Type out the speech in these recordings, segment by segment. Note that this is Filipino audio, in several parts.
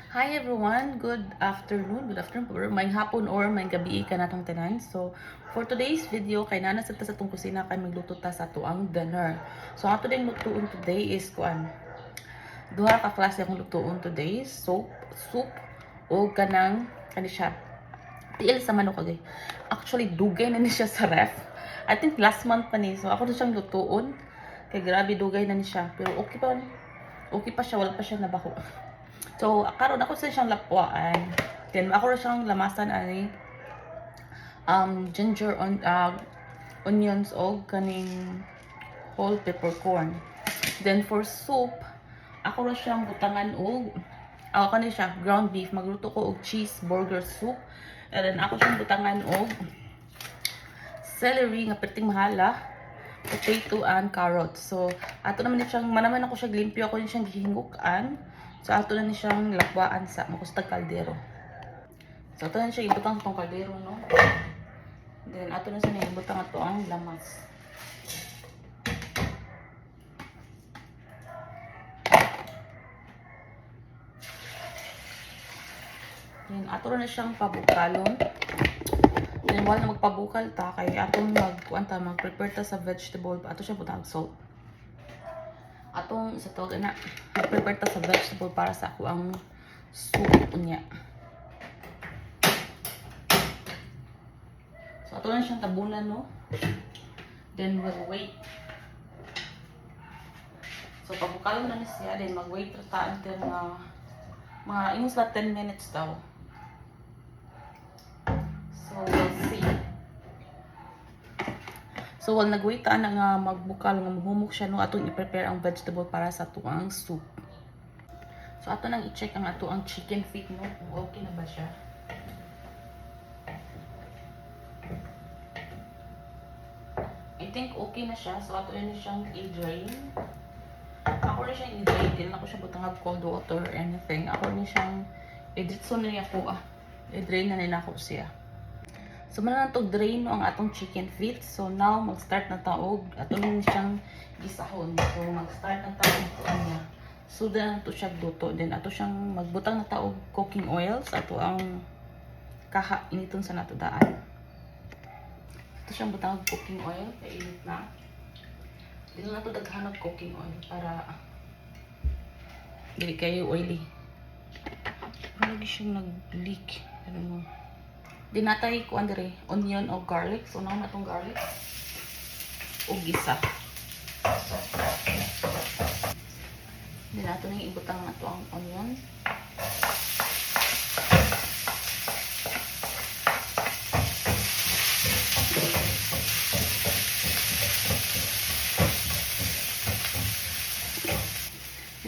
Hi everyone, good afternoon, or may hapon or may gabi ka natong tanan. So, for today's video, kay nana sa atong kusina kay magluto ta sa tuang dinner. So, ato ding lutuon today is kuan. Duha ka klase akong lutuon today, soup o kanang kani siya. Tiil sa manok kagay. Actually, dugay na ni siya sa ref. I think last month pa ni. So, ako na siyang lutuon. Kay grabe dugay na ni siya. Pero okay pa. Okay pa siya, wala pa siya nabaho. So, karon ako sa siyang lapuan. Then, ako rin siyang lamasan ani onions o kaning whole peppercorn. Then, for soup, ako rin siyang butangan og kani siya, ground beef. Magluto ko og cheeseburger soup. And then, ako siyang butangan og celery nga perting mahala, potato and carrot. So, ato naman ni siyang, manaman ako siya glimpyo, ako siyang gihingukan. So, ato na ni siyang lakwaan sa makustag kaldero. So, ato na siya ibutang sa itong kaldero, no? Then, ato na siya ibutang ato ang lamas. Then, ato na siyang pabukalon. Then, wala na magpabukal ta, kaya atong mag-prepare ta sa vegetable, ato siya butang salt. Atong sa tawag na prepare ta sa vegetable para sa ako ang soup niya. So ato lang siyang tabunan, no? Then we'll wait. So pabukalon na ni siya, then mag-wait ta until mga ingus na 10 minutes daw. So we'll see. So while nag-wait ta na nga magbukal nga mahumok siya, no, atong i-prepare ang vegetable para sa tuang soup. So ato nang i-check ang ato ang chicken feet, no, kung okay na ba siya. I think okay na siya. So ato na siyang i-drain. Ako rin siyang i-drain. Hindi na ako siya butang cold water or anything. Ako rin siyang i-ditso na niya po. I-drain na nila ako siya. So muna na to drain, no, ang atong chicken feet. So now mag-start na taog. Ato na siyang gisahon. So mag-start na taog niya. So then ato siya luto. Then ato siyang magbutang na taog cooking oil sa ato ang kaha initon sa nato daan. Ito siyang butang cooking oil, kainit na. Dito na ito daghan ng cooking oil para dili kayo oily. Pero lagi siyang nag-leak. Ano mo. Dinatay ko andre onion o garlic. So naman na itong garlic. O gisa. Dinato na yung ibutang na ito ang onion.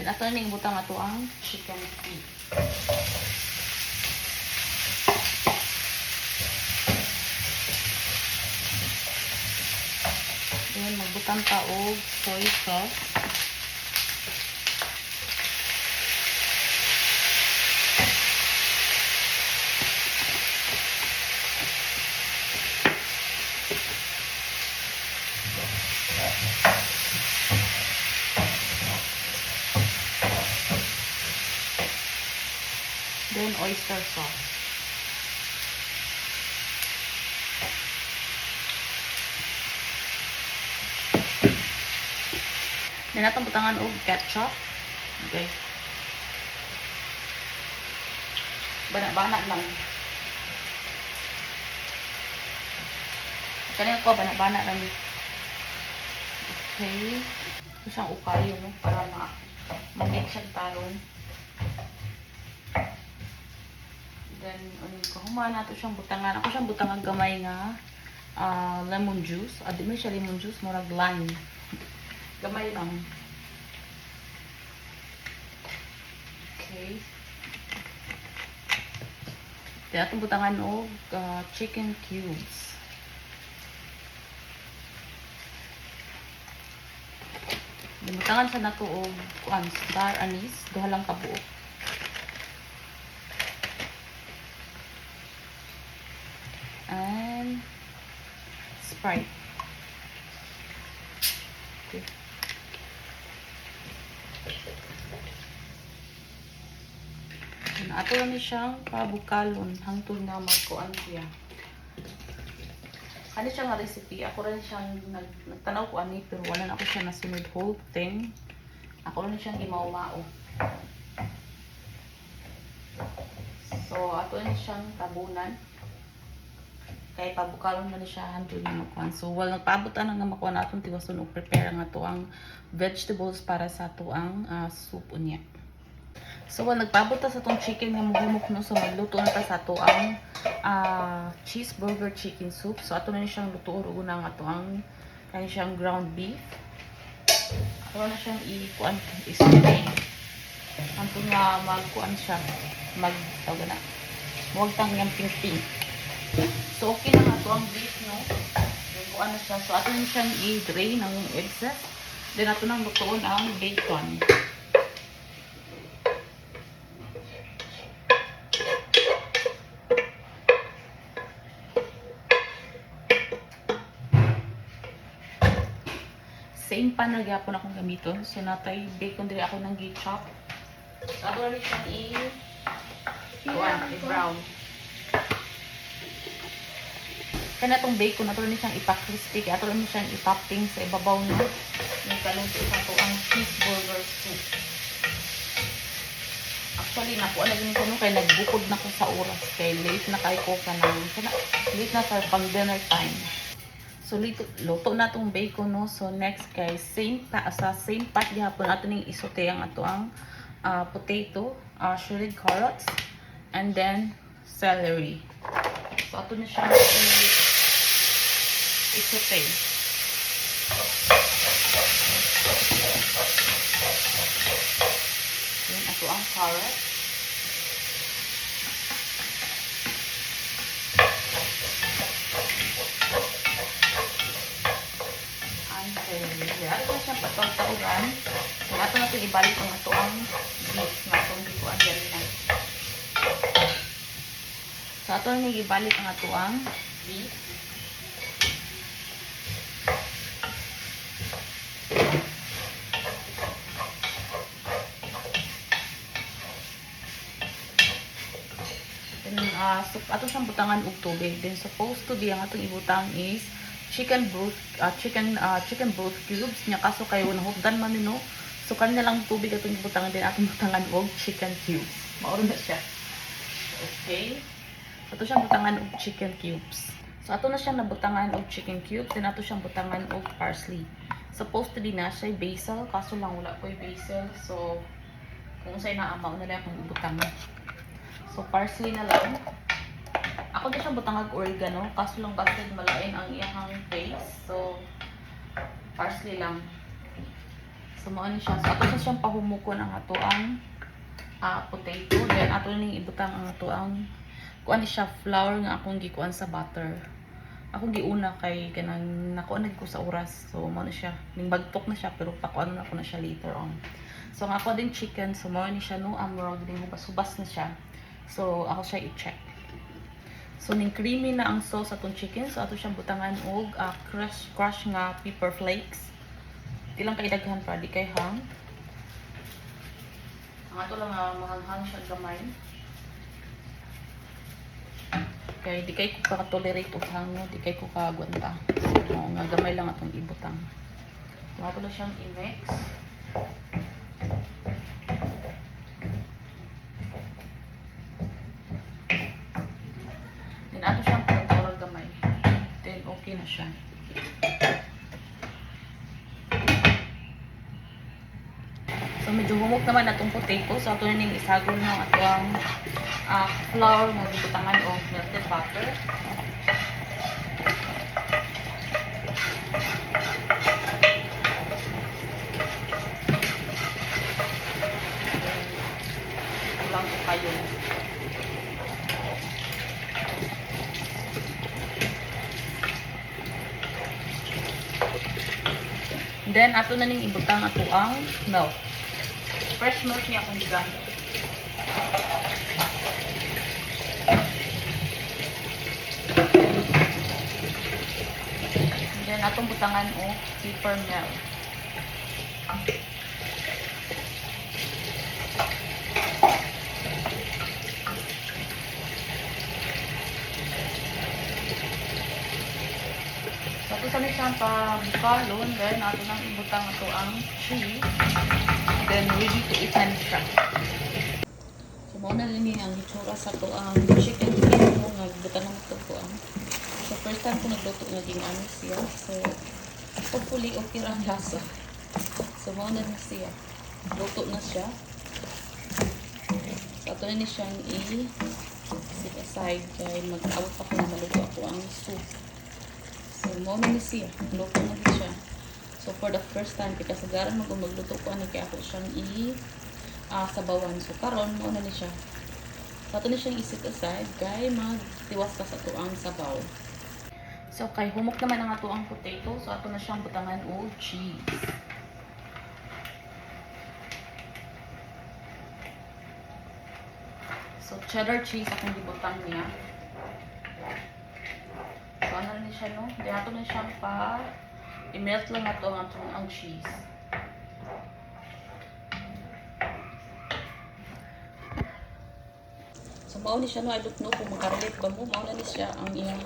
Ato na yung butang ato ang chicken feet. Then magbutang ta og soy sauce. Then oyster sauce. Then atong butangan og ketchup. Okay. Bana-bana lang. Kanina ko bana-bana lang. Okay. Ito siyang ukayo, no, para ma-mix siya taron. Then, kahumaan nato siyang butangan. Ako siyang butangan gamay nga lemon juice. Di mo siya lemon juice, murag lime. Gamay lang. Okay. Then, atong butangan og chicken cubes. Then, butangan sa nato og star anise. Duha lang kabuok. And Sprite. Okay. Ato na ni siyang pabukalon hangtod na magkuan siya. Kani siya nga recipe, ako rin siyang nagtanaw ko ani pero wala na ako siya nasunod whole thing. Ako rin siyang gimao-mao. So ato na siyang tabunan. Kay pabukalon na ni siya hangtod na magkuan. So wala nagpabutan nga makuha naton tiwason og prepare nga to ang vegetables para sa to ang soup unya. So, nagpabuta sa tong chicken nga muhumok no. So, magluto na ta sa ato ang cheeseburger chicken soup. So, ato na siyang luto o na nga ato ang kaya siyang ground beef. Ato na siyang i-spray. Anto nga magkuan siya. Tawag na. Huwag tang yung pink-pink. So, okay na nga ato ang beef no. Kuan na siya. So, ato na siyang i-drain ang excess. Then, ato nang lutoon ang bacon. Same pan na gyapon akong gamiton. So, natay bacon diri ako nang gi-chop. So, ato rin siyang i-brown. Kaya itong bacon, ato rin siyang ipa-crispy. Ato rin siyang i-topping sa ibabaw na. Yung kalunto sa ito ang cheeseburger soup. Actually, nakuha na din ko nung kaya nagbukod na ko sa oras. Kaya late na kayo ko ka na. Late na sa pang dinner time. So, luto na itong bacon, no? So, next, guys, sa same pot, gihapon natin yung isote ang ato ang potato, shredded carrots, and then celery. So, ato na siya isote. Yan, ato ang carrots. Kaya ito siyang patawag-tawagan. So, ato natin ibalik ang ato ang beef na itong bikuan dyan na. So, ato natin ibalik ang ato ang beef. Then, so, ato siyang butangan og tubig. Then, supposed to be ang atong ibutang is chicken broth cubes nya kaso kayo nahugdan man no. So kanina lang tubig atong ibutangan din atong butangan og chicken cubes. Maoro na siya. Okay. Ato siyang butangan og chicken cubes. So ato na siyang nabutangan og chicken cubes, then ato siyang butangan og parsley. Supposed to be na siya basil kaso lang wala ko'y basil. So kung sa'y naamaw na lang akong ibutangan. So parsley na lang. Ako din siyang butangag oregano, kaso lang bakit malain ang iyang taste. So, parsley lang. So, maano siya. So, ato siyang pahumukon ang ato ang potato. Then, ato ning ibutang ang ato ang kuan siya flour nga akong gikuan sa butter. Akong giuna kay kanang nakuan ko sa oras. So, maano siya. Ning bagtok na siya pero pakuan na ako na siya later on. So, ang ako din chicken. So, maano siya no, amrog din hubas-hubas na siya. So, ako siya i-check. So, ning creamy na ang sauce atong chicken. So, ato siyang butangan og crush nga pepper flakes. Ilang kay daghan pa, di kay hang. Ang ato lang mahanghang siya gamay. Kay di kay ko ka-tolerate og hang, no? Di kay ko kagwanta. So, nga gamay lang atong ibutang. So, ato lang siyang i-mix. Ato siyang pagkawag gamay. Then, okay na siya. So, medyo humok naman atong potato. So, ato na ning isagol ng ato ang flour na gibutangan o melted butter. Lang ko kayo. Then, ato na ning ibutang ato ang milk. Fresh milk niya akong gigamit. Then, atong butangan o pepper milk. sa siyang pabukalon, then ato nang ibutang ato ang cheese. Then ready to eat na siya. So mao na lini ang itsura sa to ang chicken skin mo nga gibutan na ito ko ang. So first time ko nagluto na din ano siya. So hopefully okay ra ang lasa. So mao na siya. Luto na siya. So ato na ni siyang set aside kay mag-abot pa ko na maluto ako ang soup. So mao na ni siya. Luto na din siya. So for the first time kay kasagaran mo kung magluto ko ani kay ako siyang sabawan. So karon mao na ni siya. So ato na siyang i-set aside kay magtiwas ka sa tuang sabaw. So kay humok naman ang ato ang potato, so ato na siyang butangan og cheese. So cheddar cheese akong gibutang niya. So ano na siya no? Di ato na siyang i-melt lang ato ang cheese. So mao ni siya no, I don't know kung makarelate ba mo, mao na ni siya ang iyang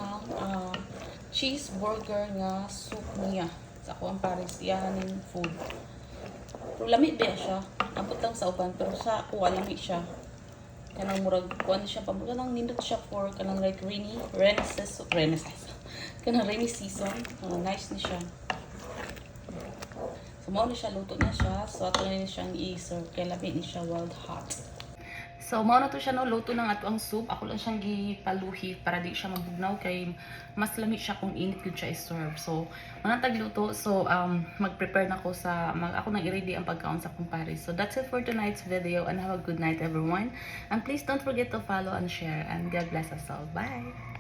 cheeseburger nga soup niya. Sa ako ang Paris iyahanin food. Pero lami ba siya? Abot lang sa uban pero sa ako lami siya. Kanang murag kuan siya pa kanang nindot siya for kanang like rainy season. Nice ni siya. So mao ni siya, luto na siya. So ato na ni siyang i-serve kay labi ni siya wild hot. So, mao na to siya no, luto ng ato ang soup. Ako lang siyang gipaluhi para di siya mabugnaw kay mas lami siya kung init gyud siya i-serve. So, manang tagluto. So, mag-prepare na ko ako nang i-ready ang pagkaon sa kumpare. So, that's it for tonight's video and have a good night everyone. And please don't forget to follow and share and God bless us all. Bye!